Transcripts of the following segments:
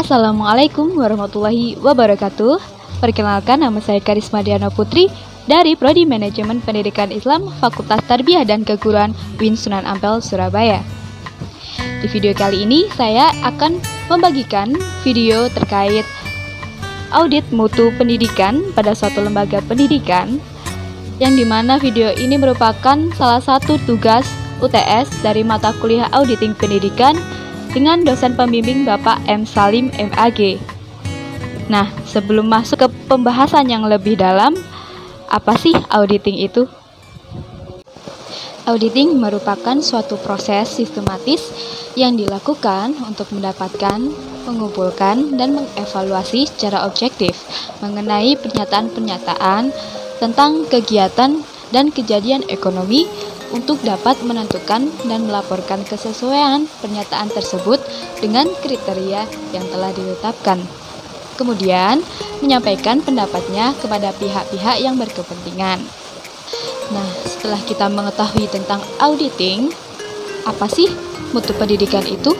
Assalamualaikum warahmatullahi wabarakatuh. Perkenalkan, nama saya Karisma Diana Putri dari Prodi Manajemen Pendidikan Islam Fakultas Tarbiyah dan Keguruan UIN Sunan Ampel, Surabaya. Di video kali ini saya akan membagikan video terkait audit mutu pendidikan pada suatu lembaga pendidikan, yang dimana video ini merupakan salah satu tugas UTS dari mata kuliah Auditing Pendidikan dengan dosen pembimbing Bapak M. Salim MAG. Nah, sebelum masuk ke pembahasan yang lebih dalam, apa sih auditing itu? Auditing merupakan suatu proses sistematis yang dilakukan untuk mendapatkan, mengumpulkan, dan mengevaluasi secara objektif mengenai pernyataan-pernyataan tentang kegiatan dan kejadian ekonomi untuk dapat menentukan dan melaporkan kesesuaian pernyataan tersebut dengan kriteria yang telah ditetapkan. Kemudian, menyampaikan pendapatnya kepada pihak-pihak yang berkepentingan. Nah, setelah kita mengetahui tentang auditing, apa sih mutu pendidikan itu?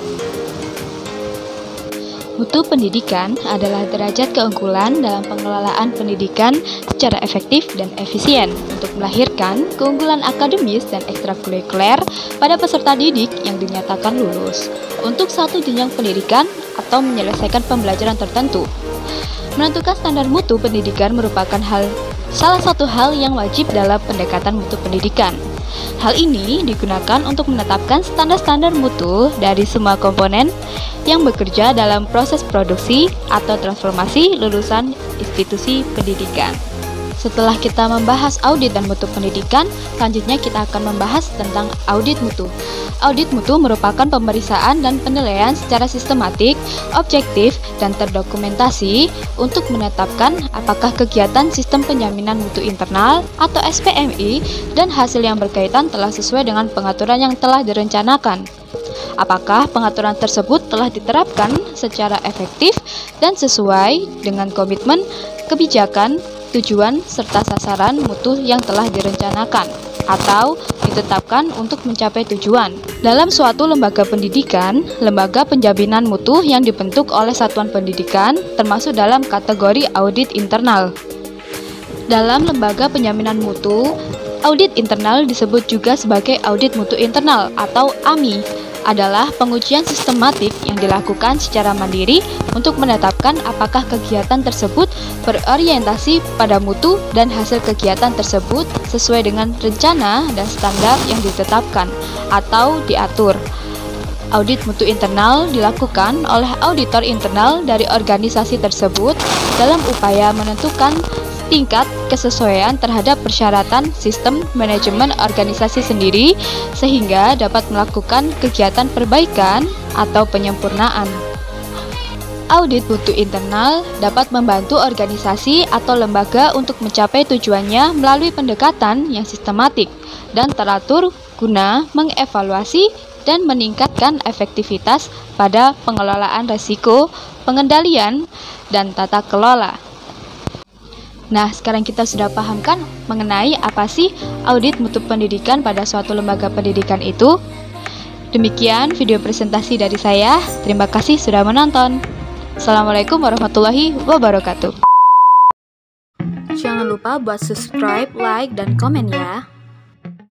Mutu pendidikan adalah derajat keunggulan dalam pengelolaan pendidikan secara efektif dan efisien untuk melahirkan keunggulan akademis dan ekstrakurikuler pada peserta didik yang dinyatakan lulus untuk satu jenjang pendidikan atau menyelesaikan pembelajaran tertentu. Menentukan standar mutu pendidikan merupakan salah satu hal yang wajib dalam pendekatan mutu pendidikan. Hal ini digunakan untuk menetapkan standar-standar mutu dari semua komponen yang bekerja dalam proses produksi atau transformasi lulusan institusi pendidikan. Setelah kita membahas audit dan mutu pendidikan, selanjutnya kita akan membahas tentang audit mutu. Audit mutu merupakan pemeriksaan dan penilaian secara sistematik, objektif, dan terdokumentasi untuk menetapkan apakah kegiatan sistem penjaminan mutu internal atau SPMI dan hasil yang berkaitan telah sesuai dengan pengaturan yang telah direncanakan. Apakah pengaturan tersebut telah diterapkan secara efektif dan sesuai dengan komitmen, kebijakan, tujuan, serta sasaran mutu yang telah direncanakan atau ditetapkan untuk mencapai tujuan. Dalam suatu lembaga pendidikan, lembaga penjaminan mutu yang dibentuk oleh satuan pendidikan termasuk dalam kategori audit internal. Dalam lembaga penjaminan mutu, audit internal disebut juga sebagai audit mutu internal atau AMI, adalah pengujian sistematik yang dilakukan secara mandiri untuk menetapkan apakah kegiatan tersebut berorientasi pada mutu dan hasil kegiatan tersebut sesuai dengan rencana dan standar yang ditetapkan atau diatur. Audit mutu internal dilakukan oleh auditor internal dari organisasi tersebut dalam upaya menentukan tingkat kesesuaian terhadap persyaratan sistem manajemen organisasi sendiri sehingga dapat melakukan kegiatan perbaikan atau penyempurnaan. Audit mutu internal dapat membantu organisasi atau lembaga untuk mencapai tujuannya melalui pendekatan yang sistematik dan teratur guna mengevaluasi dan meningkatkan efektivitas pada pengelolaan risiko, pengendalian, dan tata kelola. Nah, sekarang kita sudah pahamkan mengenai apa sih audit mutu pendidikan pada suatu lembaga pendidikan itu. Demikian video presentasi dari saya. Terima kasih sudah menonton. Assalamualaikum warahmatullahi wabarakatuh. Jangan lupa buat subscribe, like, dan komen ya.